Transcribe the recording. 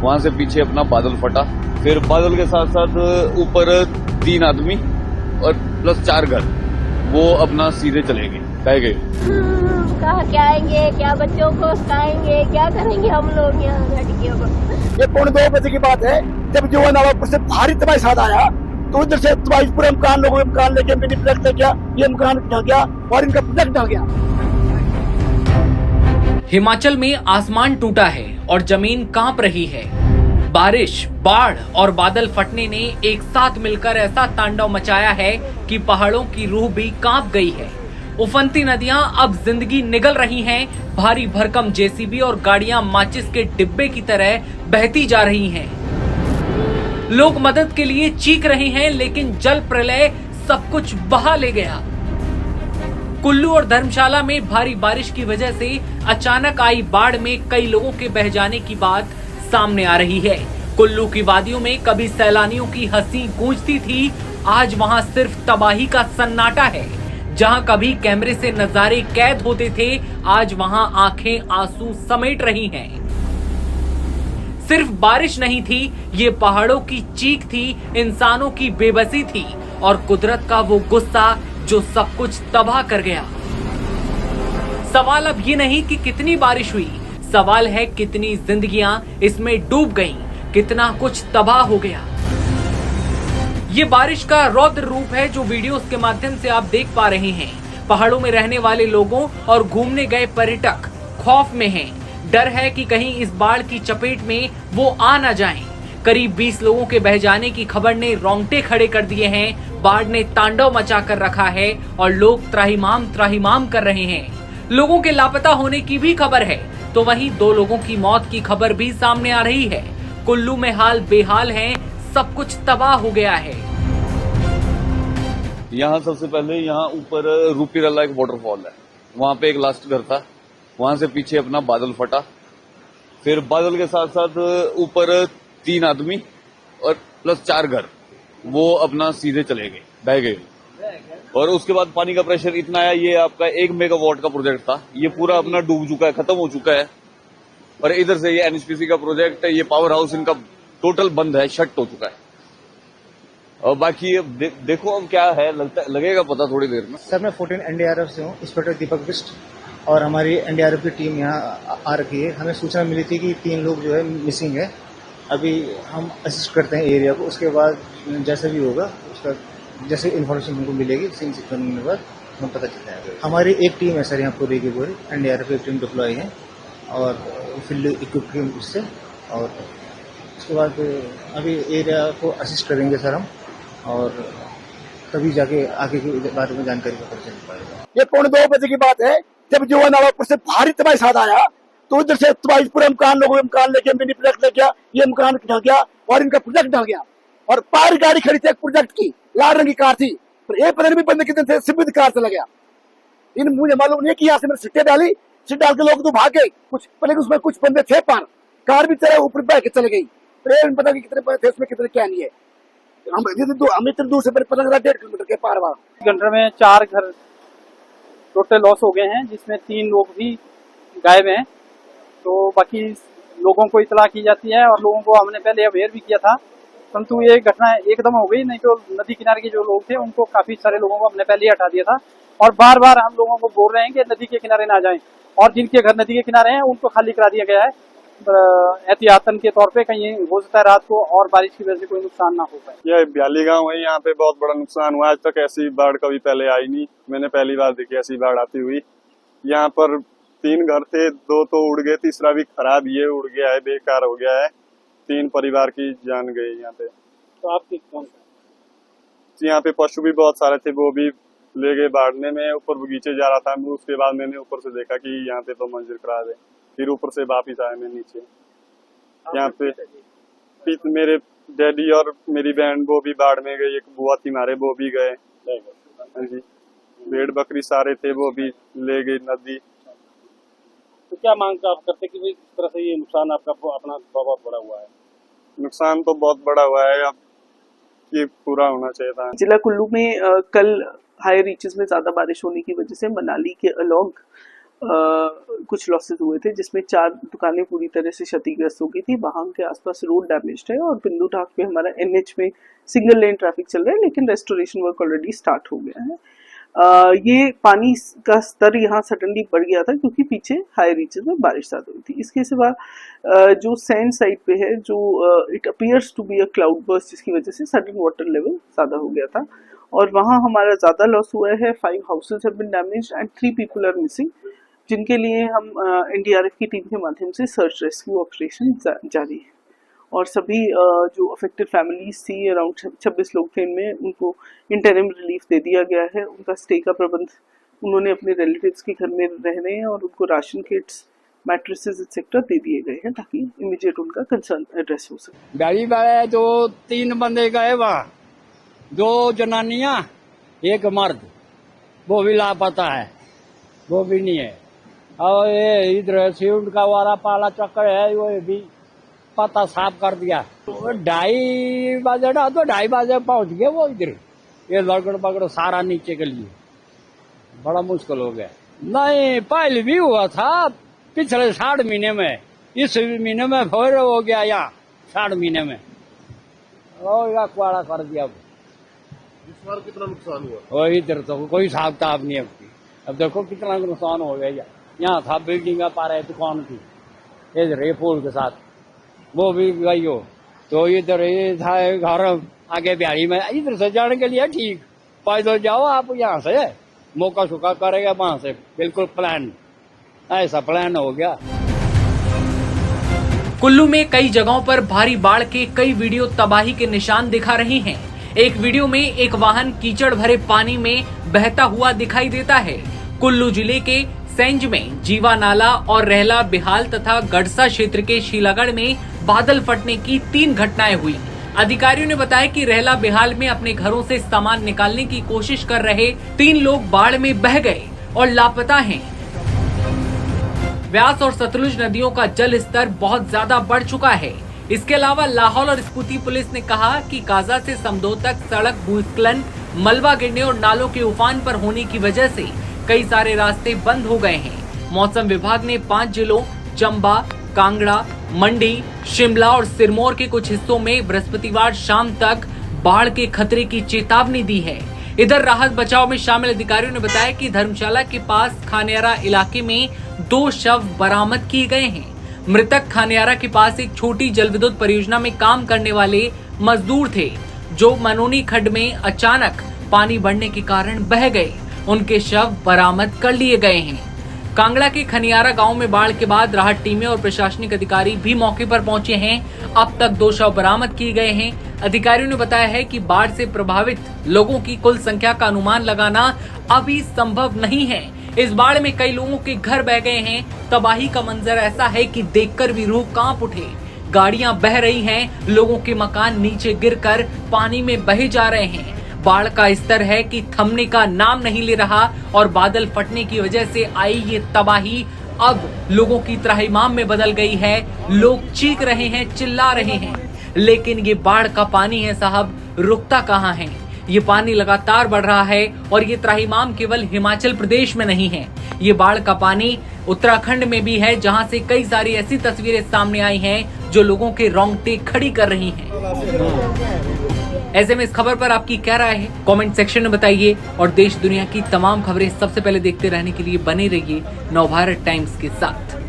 वहां से पीछे अपना बादल फटा, फिर बादल के साथ साथ ऊपर 3 आदमी और प्लस 4 घर, वो अपना सीधे चले गए, कह गए। कहाँ क्या आएंगे, क्या बच्चों को सिखाएंगे, क्या करेंगे हम लोग यहाँ लड़कियों को। ये 2:45 बजे की बात है, जब जो नावापुर से भारी तबाही साथ आया तो उधर से पूरे मकान लोगों ने मकान लेके मिनी प्रोजेक्ट लेके ये मकान ढह गया और इनका प्रोजेक्ट ढह गया। हिमाचल में आसमान टूटा है और जमीन कांप रही है। बारिश, बाढ़ और बादल फटने ने एक साथ मिलकर ऐसा तांडव मचाया है कि पहाड़ों की रूह भी कांप गई है। उफनती नदियां अब जिंदगी निगल रही हैं। भारी भरकम जेसीबी और गाड़ियां माचिस के डिब्बे की तरह बहती जा रही हैं। लोग मदद के लिए चीख रहे हैं, लेकिन जल प्रलय सब कुछ बहा ले गया। कुल्लू और धर्मशाला में भारी बारिश की वजह से अचानक आई बाढ़ में कई लोगों के बह जाने की बात सामने आ रही है। कुल्लू की वादियों में कभी सैलानियों की हंसी गूंजती थी, आज वहां सिर्फ तबाही का सन्नाटा है। जहां कभी कैमरे से नजारे कैद होते थे, आज वहां आंखें आंसू समेट रही हैं। सिर्फ बारिश नहीं थी, ये पहाड़ों की चीख थी, इंसानों की बेबसी थी और कुदरत का वो गुस्सा जो सब कुछ तबाह कर गया। सवाल अब ये नहीं कि कितनी बारिश हुई, सवाल है कितनी जिंदगियां इसमें डूब गईं, कितना कुछ तबाह हो गया। ये बारिश का रौद्र रूप है जो वीडियोस के माध्यम से आप देख पा रहे हैं। पहाड़ों में रहने वाले लोगों और घूमने गए पर्यटक खौफ में हैं। डर है कि कहीं इस बाढ़ की चपेट में वो आ न जाएं। करीब 20 लोगों के बह जाने की खबर ने रोंगटे खड़े कर दिए हैं। बाढ़ ने तांडव मचा कर रखा है और लोग त्राहिमाम कर रहे हैं। लोगों के लापता होने की भी खबर है, तो वहीं 2 लोगों की मौत की खबर भी सामने आ रही है। कुल्लू में हाल बेहाल है, सब कुछ तबाह हो गया है। यहाँ सबसे पहले यहाँ ऊपर रूपीरला एक वाटरफॉल है, वहां पे एक लास्ट घर था, वहां से पीछे अपना बादल फटा, फिर बादल के साथ साथ ऊपर 3 आदमी और प्लस 4 घर, वो अपना सीधे चले गए, बह गए। और उसके बाद पानी का प्रेशर इतना आया, ये आपका 1 मेगावाट का प्रोजेक्ट था, ये पूरा अपना डूब चुका है, खत्म हो चुका है। और इधर से ये एनएचपीसी का प्रोजेक्ट है, ये पावर हाउस इनका टोटल बंद है, शट हो चुका है। और बाकी देखो अब क्या है, लगेगा पता थोड़ी देर में। सर मैं 14 एनडीआरएफ से हूँ, इंस्पेक्टर दीपक बिस्ट, और हमारी एनडीआरएफ की टीम यहाँ आ रखी है। हमें सूचना मिली थी कि 3 लोग जो है मिसिंग है। अभी हम असिस्ट करते हैं एरिया को, उसके बाद जैसे भी होगा उसका जैसे इन्फॉर्मेशन हमको मिलेगी सीन से करने के बाद हम पता चल जाएगा। हमारी एक टीम है सर यहाँ पूरी की पूरी एनडीआरएफ की टीम डिप्लॉय है और फील्ड इक्विपमेंट से, और उसके बाद अभी एरिया को असिस्ट करेंगे सर हम, और तभी जाके आगे के बारे में जानकारी पता चल पाएगा। ये 2:45 बजे की बात है, जब जो नावापुर से भारी तबाही साथ आया तो उधर से तबाही पूरे मकान लोगों ने मकान लेके मिनी प्रोजेक्ट लेके ये मकान ढह गया और इनका प्रोजेक्ट ढह गया। और पार गाड़ी खड़ी थी एक प्रोजेक्ट की, लाल रंग की कार थी, पर एक पता नहीं बंदे कितने थे, सिद्ध कार चला गया। इन मुझे मालूम नहीं कि यहाँ से मैंने सिट्टे डाली, सिट डाल के लोग तो भाग गए कुछ, पहले उसमें कुछ बंदे थे पार, कार भी चले ऊपर बह के चले गई। ट्रेन पता नहीं कितने बंदे थे उसमें, कितने क्या नहीं है। हम इतने दूर से पता लगा 1.5 किलोमीटर के पार वहां। घंटे में 4 घर टोटल लॉस हो गए हैं, जिसमें 3 लोग भी गायब हैं। तो बाकी लोगों को इतला की जाती है और लोगों को हमने पहले अवेयर भी किया था, परंतु ये घटना एकदम हो गई। नहीं तो नदी किनारे के जो लोग थे उनको काफी सारे लोगों को हमने पहले ही हटा दिया था, और बार बार हम लोगों को बोल रहे हैं कि नदी के किनारे ना जाएं, और जिनके घर नदी के किनारे हैं उनको खाली करा दिया गया है एहतियातन के तौर पे, कहीं हो सकता है रात को और बारिश की वजह से कोई नुकसान ना हो पाए। यह ब्याली गांव है, यहाँ पे बहुत बड़ा नुकसान हुआ। आज तक ऐसी बाढ़ कभी पहले आई नहीं, मैंने पहली बार देखी ऐसी बाढ़ आती हुई। यहाँ पर 3 घर थे, 2 तो उड़ गए, तीसरा भी खराब ये उड़ गया है, बेकार हो गया है। 3 परिवार की जान गई यहाँ पे। तो आपकी कौन सा? यहाँ पे पशु भी बहुत सारे थे, वो भी ले गए बाढ़ने में। ऊपर बगीचे जा रहा था, उसके बाद मैंने ऊपर से देखा कि यहाँ पे तो मंजिल खराब है, फिर ऊपर से वापिस आया मैं नीचे। यहाँ पे मेरे डैडी और मेरी बहन वो भी बाढ़ में गई, एक बुआ थी हमारे वो भी गए। हाँ जी, भेड़ बकरी सारे थे वो भी ले गई नदी। तो क्या मांग आप करते कि किस तरह से ये नुकसान आपका अपना बहुत बड़ा हुआ है? नुकसान तो बहुत बड़ा हुआ है, अब ये पूरा होना चाहिए था। जिला कुल्लू में कल हाई रीचेस में ज्यादा बारिश होने की वजह से मनाली के अलोंग कुछ लॉसेस हुए थे, जिसमें 4 दुकानें पूरी तरह से क्षतिग्रस्त हो गई थी। वहां के आसपास रोड डैमेज्ड है और बिंदु ढाक पे हमारा NH में सिंगल लेन ट्रैफिक चल रहा है, लेकिन रेस्टोरेशन वर्क ऑलरेडी स्टार्ट हो गया है। ये पानी का स्तर यहाँ सडनली बढ़ गया था क्योंकि पीछे हाई रीचेस में बारिश ज्यादा हुई थी। इसके सिवा जो सैंड साइड पे है, जो it appears to be a cloud burst, जिसकी वजह से सडन वाटर लेवल ज्यादा हो गया था और वहाँ हमारा ज्यादा लॉस हुआ है। 5 houses have been damaged and 3 people are missing, जिनके लिए हम NDRF की टीम के माध्यम से सर्च रेस्क्यू ऑपरेशन जारी है। और सभी जो अफेक्टेड फैमिलीज थी, अराउंड 26 लोग थे, इनमें उनको इंटरिम रिलीफ दे दिया गया है। उनका स्टे का प्रबंध उन्होंने अपने रिलेटिव्स के घर में रह रहे हैं और उनको राशन किट्स, मैट्रेसेस एक्सेट्रा दे दिए गए हैं ताकि इमीडिएट उनका कंसर्न एड्रेस हो सके। गाड़ी वाले जो 3 बंदे गए वहाँ, 2 जनानियां 1 मर्द, वो भी लापता है, वो भी नहीं है। और ये इधर सीउंड का वाला पाला चक्कर है, वो भी पता साफ कर दिया। 2:30 बजे ना, तो 2:30 बजे पहुंच गए वो इधर। ये लड़कड़ पकड़ सारा नीचे के लिए बड़ा मुश्किल हो गया। नहीं, पहले भी हुआ था पिछले 60 महीने में, इस महीने में फिर हो गया यहाँ 60 महीने में, और कुआड़ा कर दिया। इस बार कितना नुकसान हुआ? वो इधर तो कोई हिसाब किताब नहीं है। अब देखो कितना नुकसान हो गया। यहाँ था बिल्डिंग पा रहे दुकान की, इधर फूल के साथ वो भी गई हो। तो इधर ये था घर आगे बिहारी में, इधर से जाने के लिए ठीक, पैदल जाओ आप यहाँ से, मौका सुखा करेगा वहां से, बिल्कुल प्लान, ऐसा प्लान हो गया। कुल्लू में कई जगहों पर भारी बाढ़ के कई वीडियो तबाही के निशान दिखा रहे हैं। एक वीडियो में एक वाहन कीचड़ भरे पानी में बहता हुआ दिखाई देता है। कुल्लू जिले के सेंज में जीवा नाला और रहला बिहाल तथा गड़सा क्षेत्र के शीलागढ़ में बादल फटने की 3 घटनाएं हुई। अधिकारियों ने बताया कि रहला बिहाल में अपने घरों से सामान निकालने की कोशिश कर रहे 3 लोग बाढ़ में बह गए और लापता हैं। व्यास और सतलुज नदियों का जल स्तर बहुत ज्यादा बढ़ चुका है। इसके अलावा लाहौल और स्पीति पुलिस ने कहा कि काजा से समदो तक सड़क भूस्खलन, मलबा गिरने और नालों के उफान पर होने की वजह से कई सारे रास्ते बंद हो गए हैं। मौसम विभाग ने 5 जिलों चंबा, कांगड़ा, मंडी, शिमला और सिरमौर के कुछ हिस्सों में बृहस्पतिवार शाम तक बाढ़ के खतरे की चेतावनी दी है। इधर राहत बचाव में शामिल अधिकारियों ने बताया कि धर्मशाला के पास खानियारा इलाके में 2 शव बरामद किए गए हैं। मृतक खानियारा के पास एक छोटी जलविद्युत परियोजना में काम करने वाले मजदूर थे, जो मनोनी खड्ड में अचानक पानी बढ़ने के कारण बह गए। उनके शव बरामद कर लिए गए हैं। कांगड़ा के खनियारा गांव में बाढ़ के बाद राहत टीमें और प्रशासनिक अधिकारी भी मौके पर पहुंचे हैं। अब तक 2 शव बरामद किए गए हैं। अधिकारियों ने बताया है कि बाढ़ से प्रभावित लोगों की कुल संख्या का अनुमान लगाना अभी संभव नहीं है। इस बाढ़ में कई लोगों के घर बह गए हैं। तबाही का मंजर ऐसा है कि देखकर भी रूह कांप उठे। गाड़ियां बह रही हैं, लोगों के मकान नीचे गिरकर पानी में बहे जा रहे हैं। बाढ़ का स्तर है कि थमने का नाम नहीं ले रहा और बादल फटने की वजह से आई ये तबाही अब लोगों की त्राहिमाम में बदल गई है। लोग चीख रहे हैं, चिल्ला रहे हैं, लेकिन ये बाढ़ का पानी है साहब, रुकता कहाँ है। ये पानी लगातार बढ़ रहा है और ये त्राहिमाम केवल हिमाचल प्रदेश में नहीं है, ये बाढ़ का पानी उत्तराखंड में भी है, जहां से कई सारी ऐसी तस्वीरें सामने आई हैं जो लोगों के रोंगटे खड़ी कर रही हैं। ऐसे में इस खबर पर आपकी क्या राय है, कमेंट सेक्शन में बताइए और देश दुनिया की तमाम खबरें सबसे पहले देखते रहने के लिए बने रहिए नवभारत टाइम्स के साथ।